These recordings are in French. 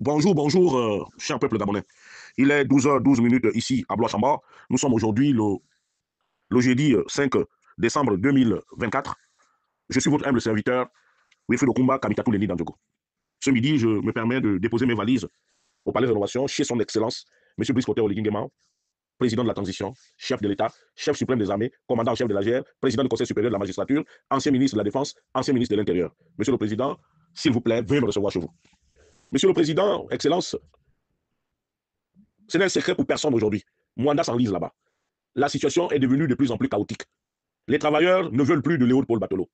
Bonjour, bonjour, cher peuple gabonais. Il est 12h12 ici à Blois-Chambord. Nous sommes aujourd'hui le jeudi 5 décembre 2024. Je suis votre humble serviteur, Wilfried Okumba Kamitatou Leni Dandjogo. Ce midi, je me permets de déposer mes valises au Palais de Rénovation chez son Excellence, M. Brice Clotaire Oligui Nguema, président de la transition, chef de l'État, chef suprême des armées, commandant en chef de la GR, président du Conseil supérieur de la magistrature, ancien ministre de la Défense, ancien ministre de l'Intérieur. Monsieur le Président, s'il vous plaît, veuillez me recevoir chez vous. Monsieur le Président, Excellence, ce n'est un secret pour personne aujourd'hui. Mwanda s'enlise là-bas. La situation est devenue de plus en plus chaotique. Les travailleurs ne veulent plus de Léopold Batolo.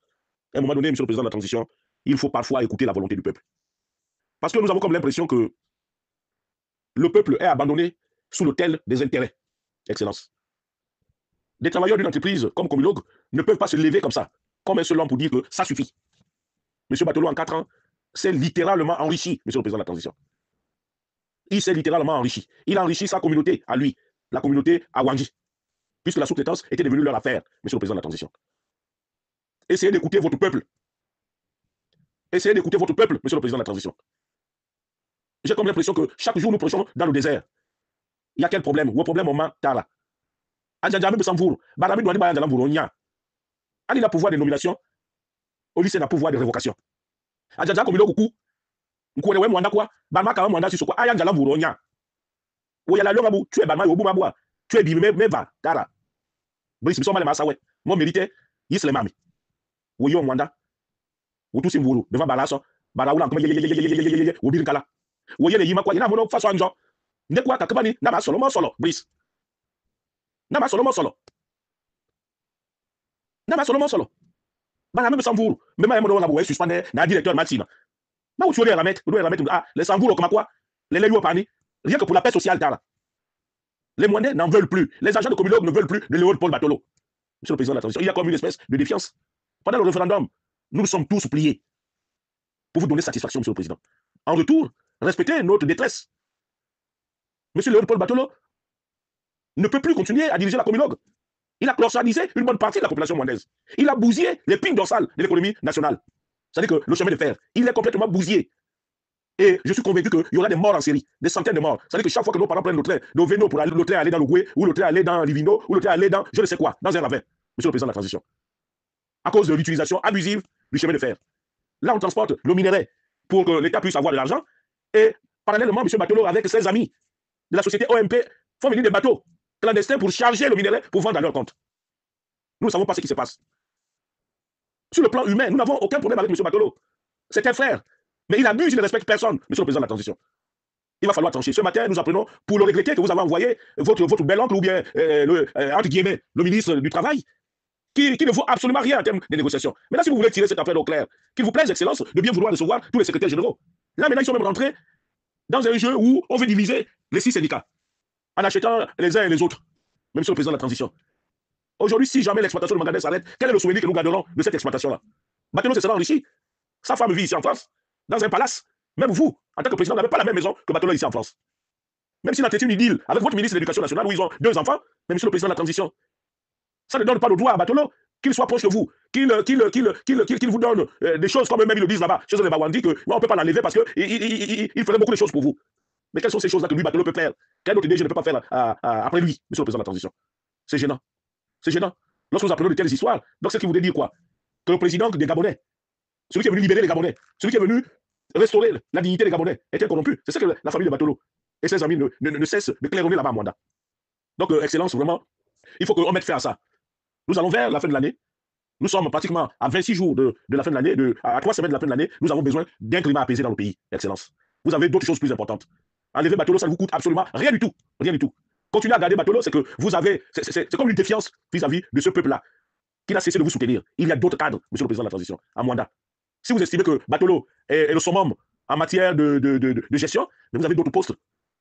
À un moment donné, monsieur le président de la transition, il faut parfois écouter la volonté du peuple. Parce que nous avons comme l'impression que le peuple est abandonné sous l'autel des intérêts. Excellence. Des travailleurs d'une entreprise comme Comilog ne peuvent pas se lever comme ça, comme un seul homme pour dire que ça suffit. Monsieur Batolo, en 4 ans, s'est littéralement enrichi, monsieur le président de la transition. Il s'est littéralement enrichi. Il a enrichi sa communauté à lui, la communauté à Wangi, puisque la sous-traitance était devenue leur affaire, monsieur le président de la transition. Essayez d'écouter votre peuple. Essayez d'écouter votre peuple, monsieur le président de la transition. J'ai comme l'impression que chaque jour nous prêchons dans le désert. Il y a quel problème? Ou un problème au Matara. Adjadjamé Bessamvour, Barami Douani Bayanjalamvour, Nya. Ali a pouvoir de nomination, au lycée a pouvoir de révocation. Adjadja comme il a beaucoup, Nkouewe Mwanda quoi, Barmaka Mwanda sur quoi, Ayanjalamvour, Nya. Ou y'a la longue abou, tu es Barma, Oboumabwa, tu es Bimé, Meva, Tara. Brice Bisson Malemasawe, mon mérité, Yislemami. Ou yo Mwanda. Ou tout Simvourou, devant Balasso, Baraoula, ou Birkala. Ou y'a les Yima quoi, il y a mon façon de genre. Ne quoi, Kakabani, Nama Solomon Solo, Brice. Nama Solomon Solo. Nama Solomon Solo. Barame Samvour, même à un moment où suspendé, n'a directeur Matina. Ma où tu veux la mettre, les Samvour, comme quoi, les Léo Pani, rien que pour la paix sociale, Tara. Les Moindais n'en veulent plus. Les agents de Comilog ne veulent plus de Léopold Batolo. Monsieur le président de la transition, il y a comme une espèce de défiance. Pendant le référendum, nous nous sommes tous pliés pour vous donner satisfaction, monsieur le président. En retour, respectez notre détresse. Monsieur Léopold Batolo ne peut plus continuer à diriger la Comilog. Il a clochardisé une bonne partie de la population moindaise. Il a bousillé les pignes dorsales de l'économie nationale. C'est-à-dire que le chemin de fer, il est complètement bousillé. Et je suis convaincu qu'il y aura des morts en série, des centaines de morts. C'est-à-dire que chaque fois que nos parents prennent le train, nos vénos pour le train aller dans le Goué, ou le train aller dans Livino, ou le train aller dans je ne sais quoi, dans un ravin, monsieur le président de la transition, à cause de l'utilisation abusive du chemin de fer. Là, on transporte le minerai pour que l'État puisse avoir de l'argent. Et parallèlement, M. Batolo, avec ses amis de la société OMP, font venir des bateaux clandestins pour charger le minerai pour vendre à leur compte. Nous ne savons pas ce qui se passe. Sur le plan humain, nous n'avons aucun problème avec M. Batolo. C'est un frère. Mais il abuse, il ne respecte personne, monsieur le président de la transition. Il va falloir trancher. Ce matin, nous apprenons, pour le regretter, que vous avez envoyé votre bel oncle ou bien, entre guillemets, le ministre du Travail, qui ne vaut absolument rien en termes de négociation. Maintenant, si vous voulez tirer cette affaire au clair, qu'il vous plaise, Excellence, de bien vouloir recevoir tous les secrétaires généraux. Là, maintenant, ils sont même rentrés dans un jeu où on veut diviser les 6 syndicats en achetant les uns et les autres. Même monsieur le président de la transition. Aujourd'hui, si jamais l'exploitation de Magadès s'arrête, quel est le souvenir que nous garderons de cette exploitation-là? Batelo se sera enrichi. Sa femme vit ici en France, dans un palace. Même vous, en tant que président, n'avez pas la même maison que Batelo ici en France. Même s'il a été une idylle avec votre ministre de l'Éducation nationale où ils ont 2 enfants, mais monsieur le président de la transition, ça ne donne pas le droit à Batolo qu'il soit proche de vous, qu'il vous donne des choses comme eux-mêmes ils le disent là-bas, chez les Bawandi, qu'on ne peut pas l'enlever parce qu'il ferait beaucoup de choses pour vous. Mais quelles sont ces choses-là que lui, Batolo, peut faire? Quelle autre idée je ne peux pas faire après lui, monsieur le président de la transition? C'est gênant. C'est gênant. Lorsque nous apprenons de telles histoires, donc c'est ce qui voudrait dire quoi? Que le président des Gabonais, celui qui est venu libérer les Gabonais, celui qui est venu restaurer la dignité des Gabonais, était corrompu. C'est ce que la famille de Batolo et ses amis ne cessent de claironner là-bas à Mwanda. Donc, Excellence, vraiment, il faut qu'on mette fin à ça. Nous allons vers la fin de l'année. Nous sommes pratiquement à 26 jours de la fin de l'année, à 3 semaines de la fin de l'année. Nous avons besoin d'un climat apaisé dans le pays, Excellence. Vous avez d'autres choses plus importantes. Enlever Batolo, ça ne vous coûte absolument rien du tout. Rien du tout. Continuer à garder Batolo, c'est que vous avez. C'est comme une défiance vis-à-vis de ce peuple-là, qui n'a cessé de vous soutenir. Il y a d'autres cadres, monsieur le président de la transition, à Mwanda. Si vous estimez que Batolo est le summum en matière de gestion, mais vous avez d'autres postes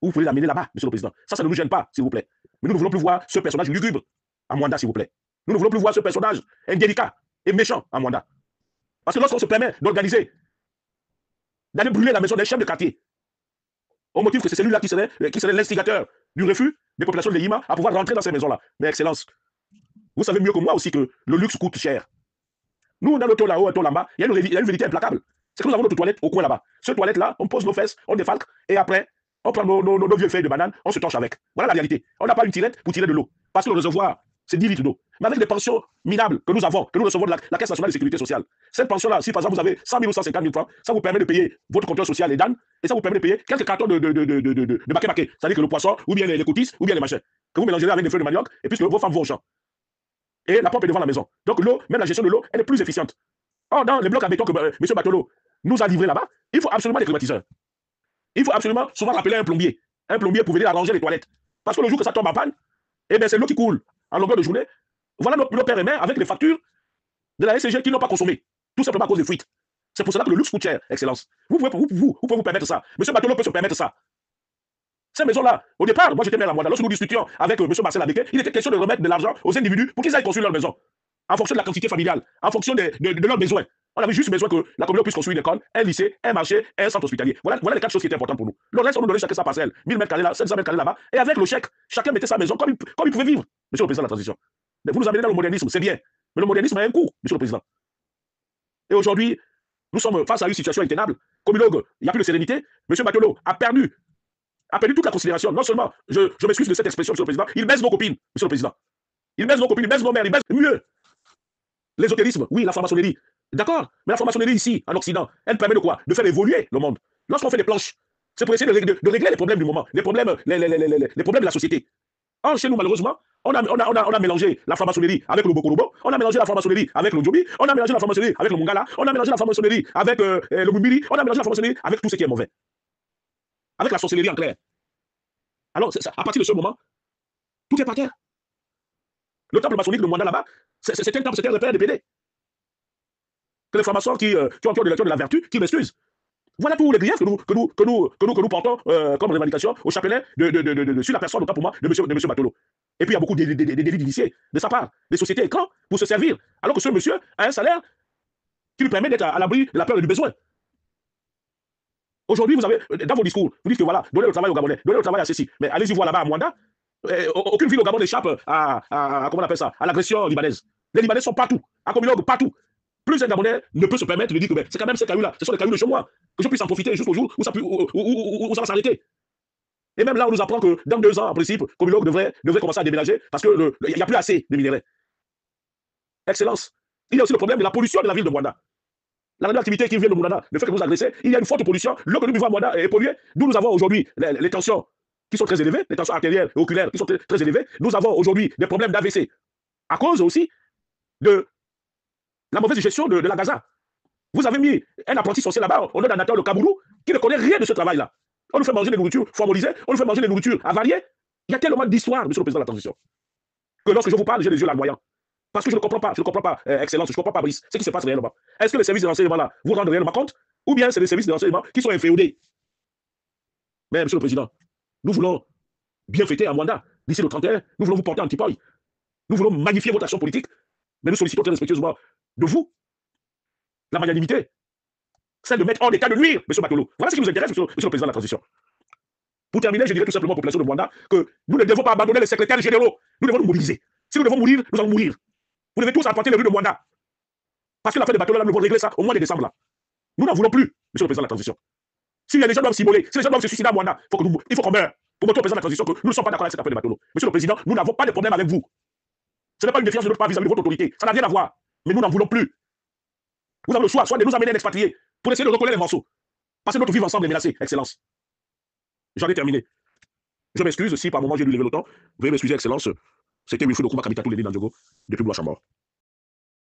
où vous pouvez l'amener là-bas, monsieur le président. Ça ne nous gêne pas, s'il vous plaît. Mais nous ne voulons plus voir ce personnage lugubre à Mwanda, s'il vous plaît. Nous ne voulons plus voir ce personnage indélicat et méchant à Mwanda. Parce que lorsqu'on se permet d'organiser, d'aller brûler la maison des chefs de quartier, au motif que c'est celui-là qui serait l'instigateur du refus des populations de l'Ima à pouvoir rentrer dans ces maisons-là. Mais Excellence, vous savez mieux que moi aussi que le luxe coûte cher. Nous, dans le taux là-haut et le taux là-bas, il y a une vérité implacable. C'est que nous avons notre toilette au coin là-bas. Cette toilette-là, on pose nos fesses, on défalque, et après, on prend nos vieux feuilles de banane, on se torche avec. Voilà la réalité. On n'a pas une tirette pour tirer de l'eau. Parce que le réservoir, c'est 10 litres d'eau. Mais avec les pensions minables que nous avons, que nous recevons de la Caisse nationale de sécurité sociale, cette pension-là, si par exemple vous avez 100 000 ou 150 000 francs, ça vous permet de payer votre compteur social et d'âne, et ça vous permet de payer quelques cartons de baké-baké, c'est-à-dire que le poisson, ou bien les cotis, ou bien les machins, que vous mélangerez avec des feuilles de manioc, et puis vos femmes vont au champ. Et la pompe est devant la maison. Donc l'eau, même la gestion de l'eau, elle est plus efficiente. Or, dans les blocs à béton que M. Batolo nous a livrés là-bas, il faut absolument des climatiseurs. Il faut absolument souvent rappeler un plombier. Un plombier pour venir arranger les toilettes. Parce que le jour que ça tombe en panne, eh bien c'est l'eau qui coule en longueur de journée. Voilà nos pères et mères avec les factures de la SCG qui n'ont pas consommé. Tout simplement à cause des fuites. C'est pour cela que le luxe coûte cher, Excellence. Vous pouvez vous permettre ça. M. Batolo peut se permettre ça. Ces maisons-là, au départ, moi j'étais maire à Mwanda. Lorsque nous discutions avec M. Marcel Abeke, il était question de remettre de l'argent aux individus pour qu'ils aillent construire leur maison. En fonction de la quantité familiale, en fonction de leurs besoins. On avait juste besoin que la communauté puisse construire une école, un lycée, un marché, un centre hospitalier. Voilà les 4 choses qui étaient importantes pour nous. Le reste, on nous donnait chacun sa parcelle. 1000 mètres carrés là, 700 mètres carrés là-bas. Et avec le chèque, chacun mettait sa maison comme il pouvait vivre. Monsieur le Président de la Transition. Mais vous nous amenez dans le modernisme, c'est bien. Mais le modernisme a un coût, Monsieur le Président. Et aujourd'hui, nous sommes face à une situation intenable. Communauté, il n'y a plus de sérénité. Monsieur Batolo a perdu toute la considération. Non seulement, je m'excuse de cette expression, Monsieur le Président, il baisse nos copines, Monsieur le Président. Il baisse nos copines, il baisse nos mères, il baisse mieux. L'ésotérisme, oui, la franc-maçonnerie. D'accord, mais la franc-maçonnerie ici, en Occident, elle permet de quoi? De faire évoluer le monde. Lorsqu'on fait des planches, c'est pour essayer de régler les problèmes du moment, les problèmes de la société. Or, chez nous, malheureusement, on a mélangé la franc-maçonnerie avec le Bokorobo, on a mélangé la franc-maçonnerie avec le Djobi, on a mélangé la franc-maçonnerie avec le Mungala, on a mélangé la franc-maçonnerie avec le Mumbiri, on a mélangé la franc-maçonnerie avec tout ce qui est mauvais. Avec la sorcellerie en clair. Alors, à partir de ce moment, tout est par terre. Le temple maçonnique de Mwanda là-bas, c'est un temple, c'était un repère de PD. Que les francs-maçons qui ont de la vertu, qui m'excusent. Voilà tous les griefs que nous portons comme revendication au chapelet sur la personne, autant pour moi, de M. Batolo. Et puis il y a beaucoup de délits d'initiés de sa part, des sociétés écrans pour se servir, alors que ce monsieur a un salaire qui lui permet d'être à l'abri de la peur et du besoin. Aujourd'hui, vous avez, dans vos discours, vous dites que voilà, donnez le travail aux Gabonais, donnez le travail à ceux-ci. Mais allez-y voir là-bas à Mwanda, aucune ville au Gabon n'échappe comment on appelle ça, à l'agression libanaise. Les Libanais sont partout, à Comilog, partout. Plus un Gabonais ne peut se permettre de dire que c'est quand même ces cailloux-là, ce sont les cailloux de chez moi, que je puisse en profiter jusqu'au jour où ça va s'arrêter. Et même là, on nous apprend que dans 2 ans, en principe, Comilog devrait commencer à déménager parce qu'il n'y a plus assez de minerais. Excellence. Il y a aussi le problème de la pollution de la ville de Mwanda. La radioactivité qui vient de Mwanda, le fait que vous agressez, il y a une forte pollution. L'eau que nous vivons à Mwanda est polluée. D'où nous avons aujourd'hui les tensions qui sont très élevées, les tensions artérielles et oculaires qui sont très élevées. Nous avons aujourd'hui des problèmes d'AVC à cause aussi de la mauvaise gestion de la Gaza. Vous avez mis un apprenti sorcier là-bas, on a un acteur, le Kaboulou, qui ne connaît rien de ce travail-là. On nous fait manger des nourritures formalisées, on nous fait manger des nourritures avariées. Il y a tellement d'histoires, Monsieur le Président de la Transition, que lorsque je vous parle, j'ai les yeux larmoyants. Parce que je ne comprends pas, Excellence, je ne comprends pas, Brice, ce qui se passe réellement. Est-ce que les services de renseignement là vous rendent réellement compte, ou bien c'est les services de renseignement qui sont inféodés? Mais Monsieur le Président, nous voulons bien fêter à Mwanda, d'ici le 31, nous voulons vous porter un petit paille. Nous voulons magnifier votre action politique, mais nous sollicitons très respectueusement de vous la magnanimité, celle de mettre hors d'état de nuire, M. Batolo. Voilà ce qui nous intéresse, monsieur le Président de la Transition. Pour terminer, je dirais tout simplement aux populations de Mwanda que nous ne devons pas abandonner les secrétaires généraux. Nous devons nous mobiliser. Si nous devons mourir, nous allons mourir. Vous devez tous apporter les rues de Mwanda. Parce que l'affaire de Batolo, là, nous devons régler ça au mois de décembre. Là. Nous n'en voulons plus, monsieur le Président de la Transition. Si les gens doivent s'immoler, si les gens doivent se suicider à Mwanda, il faut qu'on meure. Pour montrer au Président de la Transition que nous ne sommes pas d'accord avec cette affaire de Batolo. Monsieur le Président, nous n'avons pas de problème avec vous. Ce n'est pas une défiance de notre part vis-à-vis de votre autorité. Ça n'a rien à voir. Mais nous n'en voulons plus. Vous avez le choix, soit de nous amener un expatrié pour essayer de recoller les morceaux. Parce que notre vivre ensemble est menacé, Excellence. J'en ai terminé. Je m'excuse si par moment j'ai dû lever le temps. Veuillez m'excuser, Excellence. C'était Wilfried Okuma Kamita Toulé Nandjogo, depuis Blois-Chamor.